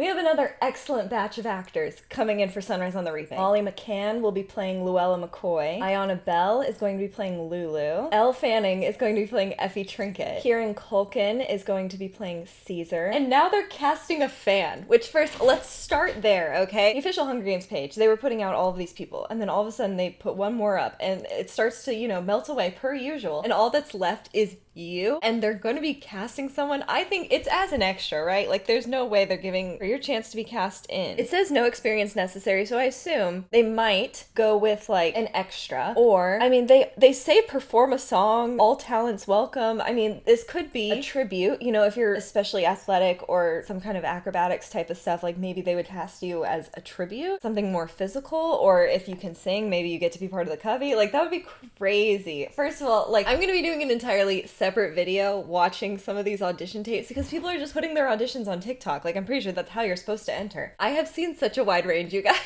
We have another excellent batch of actors coming in for Sunrise on the Reaping. Molly McCann will be playing Louella McCoy. Iona Bell is going to be playing Lulu. Elle Fanning is going to be playing Effie Trinket. Kieran Culkan is going to be playing Caesar. And now they're casting a fan, which first, let's start there, okay? The official Hunger Games page, they were putting out all of these people, and then all of a sudden they put one more up, and it starts to, melt away per usual, and all that's left is you, and they're going to be casting someone. I think it's as an extra, right? Like, there's no way they're giving for your chance to be cast in. It says no experience necessary, so I assume they might go with like an extra, or I mean, they say perform a song, all talents welcome. I mean, this could be a tribute, if you're especially athletic or some kind of acrobatics type of stuff, like maybe they would cast you as a tribute, something more physical, or if you can sing, maybe you get to be part of the covey. Like, that would be crazy. First of all, like, I'm gonna be doing an entirely separate video watching some of these audition tapes because people are just putting their auditions on TikTok. Like, I'm pretty sure that's how you're supposed to enter. I have seen such a wide range, you guys.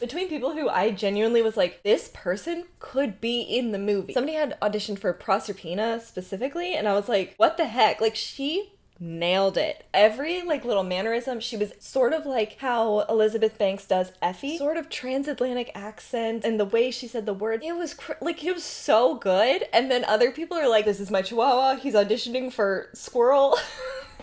Between people who I genuinely was like, this person could be in the movie. Somebody had auditioned for Proserpina specifically, and I was like, what the heck? Like, she nailed it. Every little mannerism, she was sort of like how Elizabeth Banks does Effie, sort of transatlantic accent, and the way she said the words, it was it was so good. And then other people are like, this is my chihuahua, he's auditioning for Squirrel.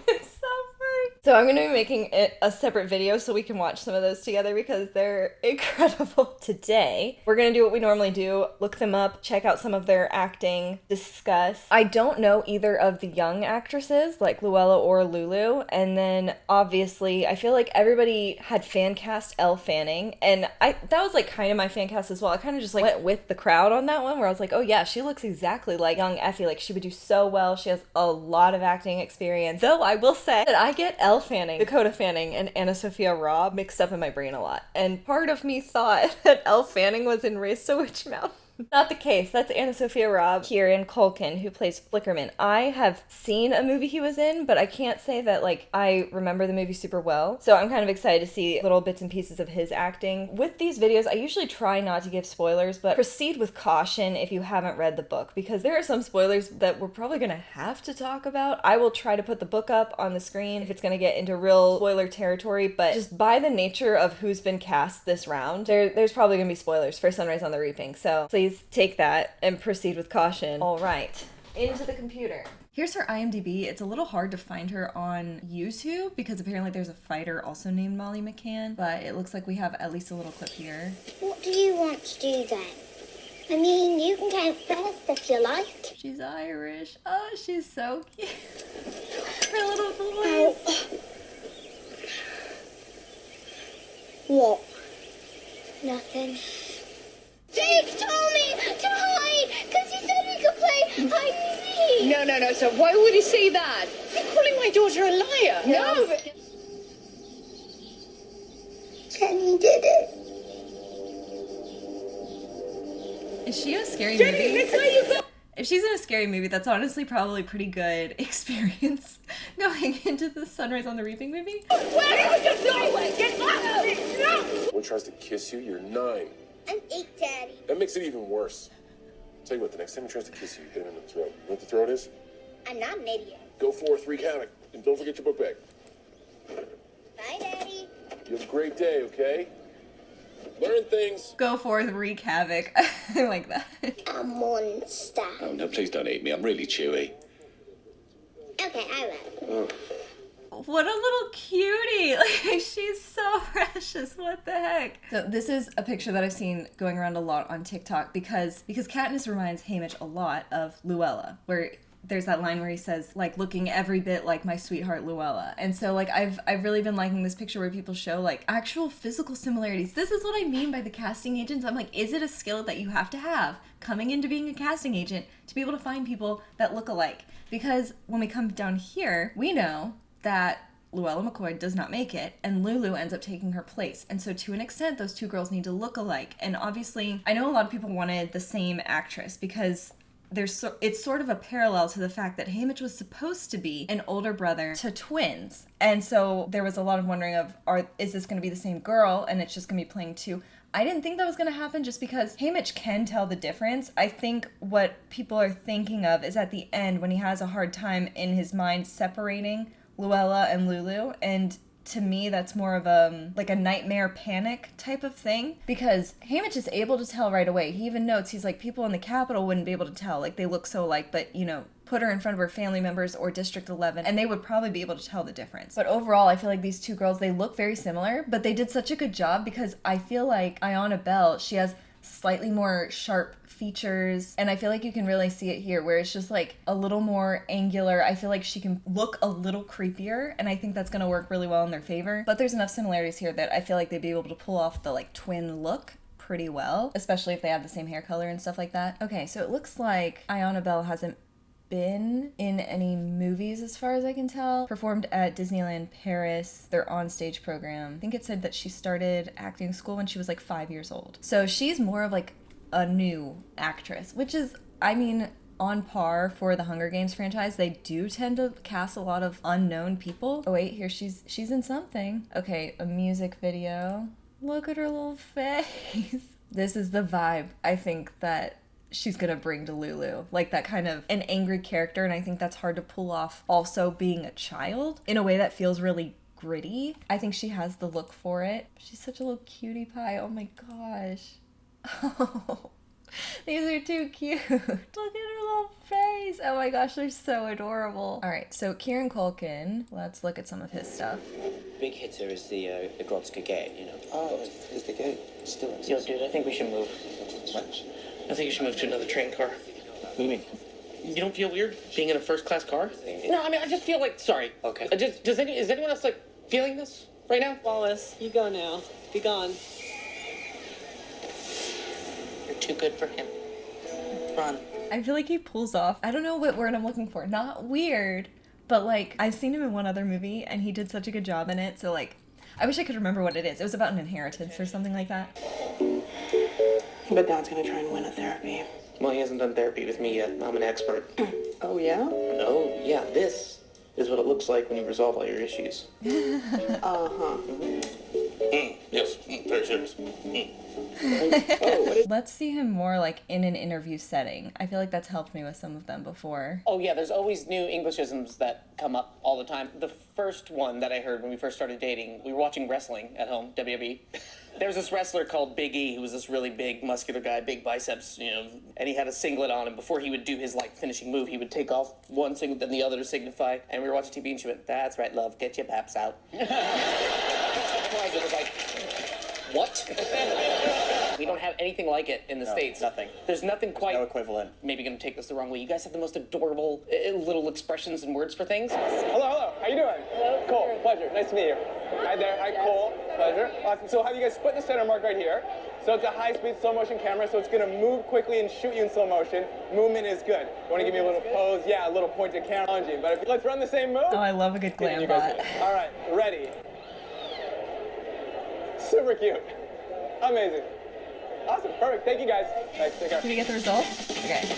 It's so funny. So I'm gonna be making it a separate video so we can watch some of those together because they're incredible. Today, we're gonna do what we normally do, look them up, check out some of their acting, discuss. I don't know either of the young actresses, like Louella or Lulu, and then obviously, I feel like everybody had fan cast Elle Fanning, and that was kind of my fan cast as well. I kind of just went with the crowd on that one, where I was like, oh yeah, she looks exactly like young Effie, like she would do so well, she has a lot of acting experience. Though I will say that I get Elle Fanning, Dakota Fanning, and Anna Sophia Robb mixed up in my brain a lot, and part of me thought that Elle Fanning was in Race to Witch Mountain. Not the case. That's Anna Sophia Robb, Kieran Culkan, who plays Flickerman. I have seen a movie he was in, but I can't say that, I remember the movie super well. So I'm kind of excited to see little bits and pieces of his acting. With these videos, I usually try not to give spoilers, but proceed with caution if you haven't read the book, because there are some spoilers that we're probably going to have to talk about. I will try to put the book up on the screen if it's going to get into real spoiler territory, but just by the nature of who's been cast this round, there's probably going to be spoilers for Sunrise on the Reaping. So please take that and proceed with caution. All right, into the computer. Here's her IMDb. It's a little hard to find her on YouTube because apparently there's a fighter also named Molly McCann, but it looks like we have at least a little clip here. What do you want to do then? I mean, you can count first if you like. She's Irish. Oh, she's so cute. Her little voice. What? Nothing. Jake told me to hide, because he said he could play hide and seek. No, so why would he say that? You're calling my daughter a liar. No. Jenny did it. Is she in a scary Jenny, movie? that's how you go. If she's in a scary movie, that's honestly probably pretty good experience going into the Sunrise on the Reaping movie. Where are you going? Get out of me! No! Someone tries to kiss you, you're 9. I'm 8, Daddy. That makes it even worse. Tell you what, the next time he tries to kiss you, hit him in the throat. You know what the throat is? I'm not an idiot. Go forth, wreak havoc, and don't forget your book bag. Bye, Daddy. You have a great day, okay? Learn things. Go forth, wreak havoc. I like that. A monster. Oh, no, please don't eat me. I'm really chewy. Okay, I will. What a little cutie. Like, she's so precious. What the heck? So this is a picture that I've seen going around a lot on TikTok because Katniss reminds Haymitch a lot of Louella, where there's that line where he says, looking every bit like my sweetheart Louella. And so, I've really been liking this picture where people show, actual physical similarities. This is what I mean by the casting agents. I'm like, is it a skill that you have to have coming into being a casting agent to be able to find people that look alike? Because when we come down here, we know that Louella McCoy does not make it, and Lulu ends up taking her place. And so to an extent, those two girls need to look alike. And obviously, I know a lot of people wanted the same actress because it's sort of a parallel to the fact that Haymitch was supposed to be an older brother to twins. And so there was a lot of wondering of, is this going to be the same girl and it's just going to be playing two? I didn't think that was going to happen just because Haymitch can tell the difference. I think what people are thinking of is at the end when he has a hard time in his mind separating Louella and Lulu, and to me, that's more of a like a nightmare panic type of thing, because Haymitch is able to tell right away. He even notes, he's like, people in the Capitol wouldn't be able to tell, like they look so alike, but you know, put her in front of her family members or District 11 and they would probably be able to tell the difference. But overall, I feel like these two girls, they look very similar, but they did such a good job, because I feel like Iona Bell, she has slightly more sharp features, and I feel like you can really see it here where it's just like a little more angular. I feel like she can look a little creepier, and I think that's gonna work really well in their favor. But there's enough similarities here that I feel like they'd be able to pull off the like twin look pretty well, especially if they have the same hair color and stuff like that. Okay, so it looks like Iona Bell hasn't been in any movies as far as I can tell. Performed at Disneyland Paris, their onstage program. I think it said that she started acting school when she was like 5 years old. So she's more of like a new actress, which is, I mean, on par for the Hunger Games franchise. They do tend to cast a lot of unknown people. Oh wait, here she's in something. Okay, a music video. Look at her little face. This is the vibe I think that she's gonna bring to Lulu, like that kind of an angry character, and I think that's hard to pull off also being a child in a way that feels really gritty. I think she has the look for it. She's such a little cutie pie. Oh my gosh. Oh, these are too cute. Look at her little face. Oh my gosh, they're so adorable. All right, so Kieran Culkan, let's look at some of his stuff. Big hitter is the Grodzka gate, you know. Oh, is the gate still exists? Yo, dude, I think we should move. What? I think you should move to another train car. What do you mean? You don't feel weird being in a first-class car? No, I mean, I just feel like, sorry. Okay. Is anyone else, like, feeling this right now? Wallace, you go now. Be gone. You're too good for him. Run. I feel like he pulls off, I don't know what word I'm looking for, not weird, but like, I've seen him in one other movie and he did such a good job in it, so like, I wish I could remember what it is. It was about an inheritance or something like that. But Dad's gonna try and win a therapy. Well, he hasn't done therapy with me yet. I'm an expert. Oh, yeah? Oh, yeah, this is what it looks like when you resolve all your issues. Uh-huh. Yes, very serious. Let's see him more like in an interview setting. I feel like that's helped me with some of them before. Oh yeah, there's always new Englishisms that come up all the time. The first one that I heard when we first started dating, we were watching wrestling at home, WWE. There was this wrestler called Big E, who was this really big, muscular guy, big biceps, you know, and he had a singlet on, and before he would do his, like, finishing move, he would take off one singlet, then the other to signify, and we were watching TV, and she went, "That's right, love, get your paps out." It was like, what? We don't have anything like it in the States. Nothing. There's nothing quite... No equivalent. Maybe going to take this the wrong way. You guys have the most adorable little expressions and words for things. Hello. How you doing? Hello. Cole, pleasure. Nice to meet you. Hi there. Hi, Cole. Pleasure. Awesome. So have you guys split the center mark right here? So it's a high-speed slow-motion camera, so it's going to move quickly and shoot you in slow motion. Movement is good. You want to give me a little pose? Yeah, a little pointed camera. But let's run the same move. Oh, I love a good glam bot. All right. Ready. Super cute. Amazing. Awesome. Perfect. Thank you, guys. Thanks. Take care. Did we get the results? Okay.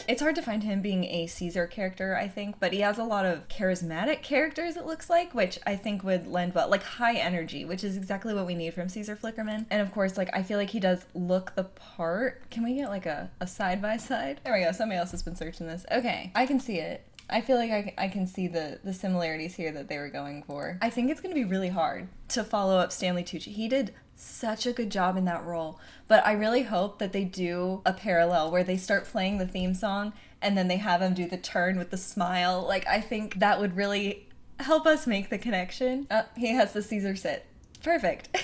It's hard to find him being a Caesar character, I think, but he has a lot of charismatic characters, it looks like, which I think would lend well, like high energy, which is exactly what we need from Caesar Flickerman. And of course, like, I feel like he does look the part. Can we get like a side-by-side? There we go. Somebody else has been searching this. Okay, I can see it. I feel like I can see the similarities here that they were going for. I think it's going to be really hard to follow up Stanley Tucci. He did such a good job in that role, but I really hope that they do a parallel where they start playing the theme song and then they have him do the turn with the smile. Like, I think that would really help us make the connection. He has the Caesar sit. Perfect.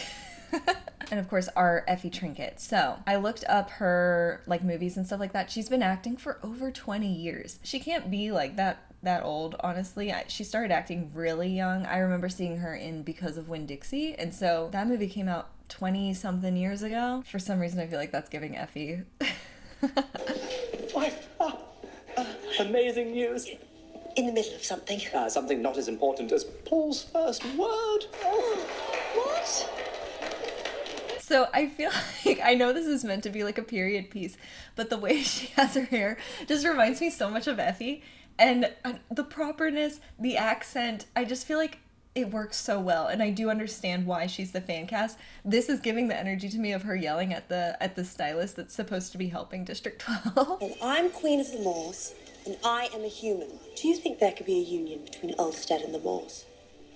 And of course, our Effie Trinket. So I looked up her like movies and stuff like that. She's been acting for over 20 years. She can't be like that old, honestly. She started acting really young. I remember seeing her in Because of Winn-Dixie, and so that movie came out 20 something years ago. For some reason, I feel like that's giving Effie. Amazing news. In the middle of something. Something not as important as Paul's first word. What? So I feel like, I know this is meant to be like a period piece, but the way she has her hair just reminds me so much of Effie. And the properness, the accent, I just feel like it works so well. And I do understand why she's the fan cast. This is giving the energy to me of her yelling at the stylist that's supposed to be helping District 12. Well, I'm Queen of the Moors, and I am a human. Do you think there could be a union between Ulstead and the Moors?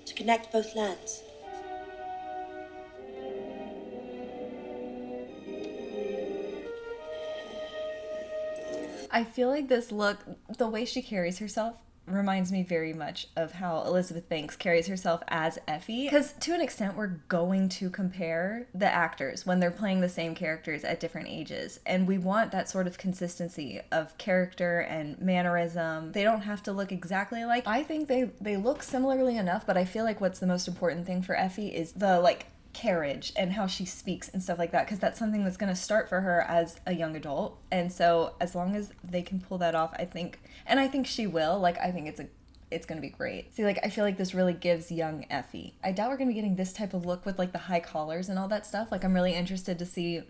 To connect both lands? I feel like this look, the way she carries herself, reminds me very much of how Elizabeth Banks carries herself as Effie. Because to an extent, we're going to compare the actors when they're playing the same characters at different ages. And we want that sort of consistency of character and mannerism. They don't have to look exactly alike. I think they look similarly enough, but I feel like what's the most important thing for Effie is the, like, carriage and how she speaks and stuff like that, because that's something that's going to start for her as a young adult. And so as long as they can pull that off, I think she will, like, I think it's going to be great. See, like, I feel like this really gives young Effie. I doubt we're going to be getting this type of look with, like, the high collars and all that stuff. Like, I'm really interested to see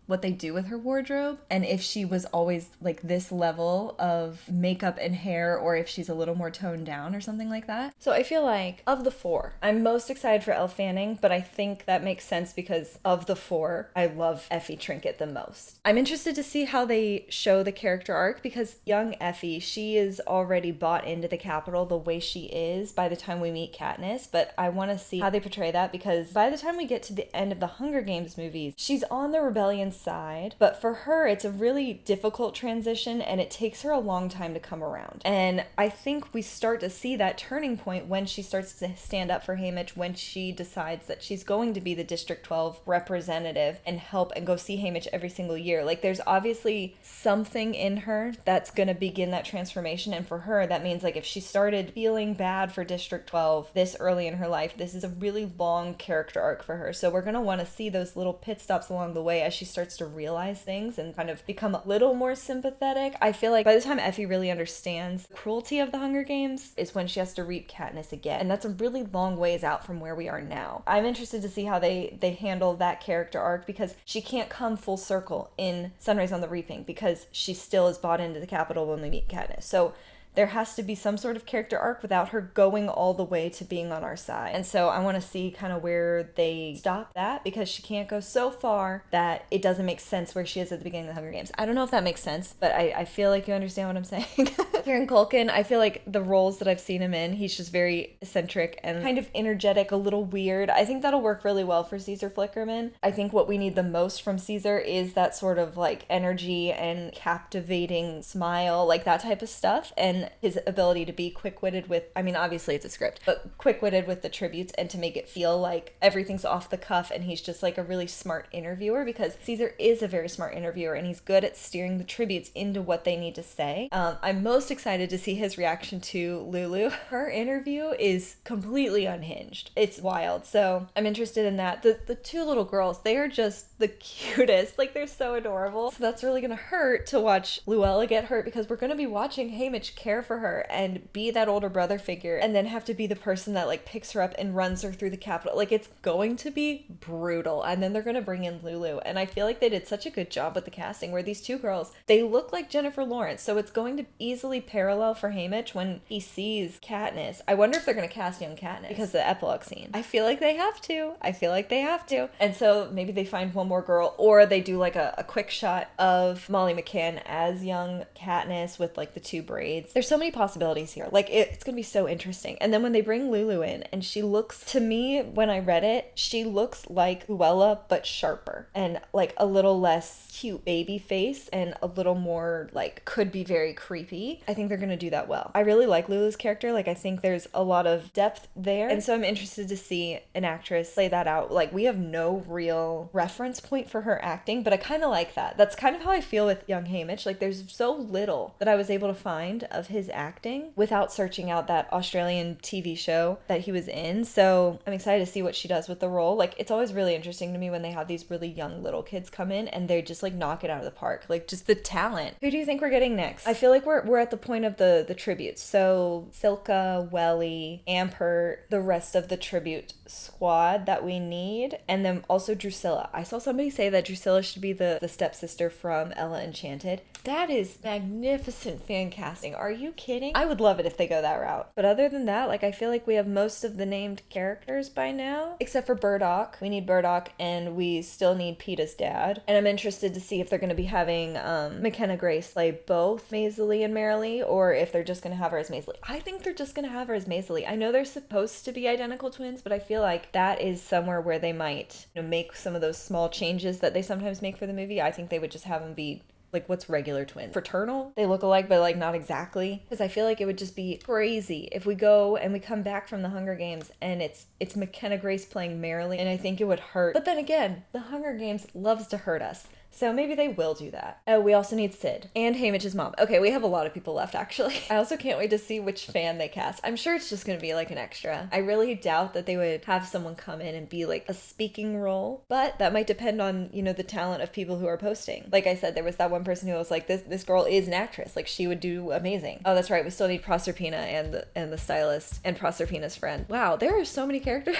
what they do with her wardrobe, and if she was always like this level of makeup and hair, or if she's a little more toned down or something like that. So I feel like of the four, I'm most excited for Elle Fanning, but I think that makes sense because of the four, I love Effie Trinket the most. I'm interested to see how they show the character arc, because young Effie, she is already bought into the Capitol the way she is by the time we meet Katniss, but I want to see how they portray that, because by the time we get to the end of the Hunger Games movies, she's on the rebellion side, but for her it's a really difficult transition and it takes her a long time to come around. And I think we start to see that turning point when she starts to stand up for Haymitch, when she decides that she's going to be the District 12 representative and help and go see Haymitch every single year. Like, there's obviously something in her that's gonna begin that transformation, and for her that means, like, if she started feeling bad for District 12 this early in her life, this is a really long character arc for her. So we're gonna want to see those little pit stops along the way as she starts to realize things and kind of become a little more sympathetic. I feel like by the time Effie really understands the cruelty of the Hunger Games is when she has to reap Katniss again, and that's a really long ways out from where we are now. I'm interested to see how they handle that character arc, because she can't come full circle in Sunrise on the Reaping because she still is bought into the Capitol when we meet Katniss. So there has to be some sort of character arc without her going all the way to being on our side. And so I want to see kind of where they stop that, because she can't go so far that it doesn't make sense where she is at the beginning of the Hunger Games. I don't know if that makes sense, but I feel like you understand what I'm saying. Kieran Culkan, I feel like the roles that I've seen him in, he's just very eccentric and kind of energetic, a little weird. I think that'll work really well for Caesar Flickerman. I think what we need the most from Caesar is that sort of like energy and captivating smile, like that type of stuff. And his ability to be quick-witted with, I mean, obviously it's a script, but quick-witted with the tributes and to make it feel like everything's off the cuff and he's just like a really smart interviewer, because Caesar is a very smart interviewer and he's good at steering the tributes into what they need to say. I'm most excited to see his reaction to Lulu. Her interview is completely unhinged. It's wild. So I'm interested in that. The two little girls, they are just the cutest. Like, they're so adorable. So that's really gonna hurt to watch Louella get hurt, because we're gonna be watching Haymitch care for her and be that older brother figure, and then have to be the person that like picks her up and runs her through the Capitol. Like, it's going to be brutal. And then they're gonna bring in Lulu, and I feel like they did such a good job with the casting, where these two girls, they look like Jennifer Lawrence, so it's going to easily parallel for Haymitch when he sees Katniss. I wonder if they're gonna cast young Katniss because of the epilogue scene. I feel like they have to. And so maybe they find one more girl, or they do like a quick shot of Molly McCann as young Katniss with like the two braids. There's so many possibilities here. Like, it's gonna be so interesting. And then when they bring Lulu in, and she looks, to me, when I read it, she looks like Louella but sharper and like a little less cute baby face and a little more like could be very creepy. I think they're gonna do that well. I really like Lulu's character. Like, I think there's a lot of depth there, and so I'm interested to see an actress play that out. Like, we have no real reference point for her acting, but I kind of like that. That's kind of how I feel with young Haymitch. Like, there's so little that I was able to find of his acting without searching out that Australian TV show that he was in. So I'm excited to see what she does with the role. Like, it's always really interesting to me when they have these really young little kids come in and they just like knock it out of the park. Like, just the talent. Who do you think we're getting next? I feel like we're at the point of the tributes. So Silka, Welly, Ampert, the rest of the tribute squad that we need, and then also Drusilla. I saw somebody say that Drusilla should be the stepsister from Ella Enchanted. That is magnificent fan casting. Are you kidding? I would love it if they go that route. But other than that, like, I feel like we have most of the named characters by now, except for Burdock. We need Burdock, and we still need Peeta's dad. And I'm interested to see if they're going to be having McKenna Grace play both Maisie and Marilee, or if they're just going to have her as Maisie. I think they're just going to have her as Maisie. I know they're supposed to be identical twins, but I feel like that is somewhere where they might, you know, make some of those small changes that they sometimes make for the movie. I think they would just have them be like, what's regular twins? Fraternal? They look alike, but like not exactly. Because I feel like it would just be crazy if we go and we come back from the Hunger Games and it's McKenna Grace playing Marilee, and I think it would hurt. But then again, the Hunger Games loves to hurt us. So maybe they will do that. Oh, we also need Sid and Haymitch's mom. Okay, we have a lot of people left, actually. I also can't wait to see which fan they cast. I'm sure it's just going to be like an extra. I really doubt that they would have someone come in and be like a speaking role, but that might depend on, you know, the talent of people who are posting. Like I said, there was that one person who was like, this girl is an actress. Like, she would do amazing. Oh, that's right. We still need Proserpina and the stylist and Proserpina's friend. Wow, there are so many characters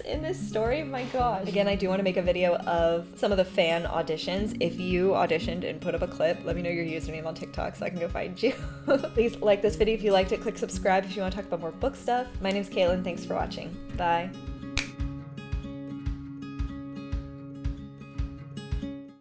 in this story. My gosh. Again, I do want to make a video of some of the fan auditions. If you auditioned and put up a clip, let me know your username on TikTok so I can go find you. Please like this video if you liked it. Click subscribe if you want to talk about more book stuff. My name's Katelyn. Thanks for watching. Bye.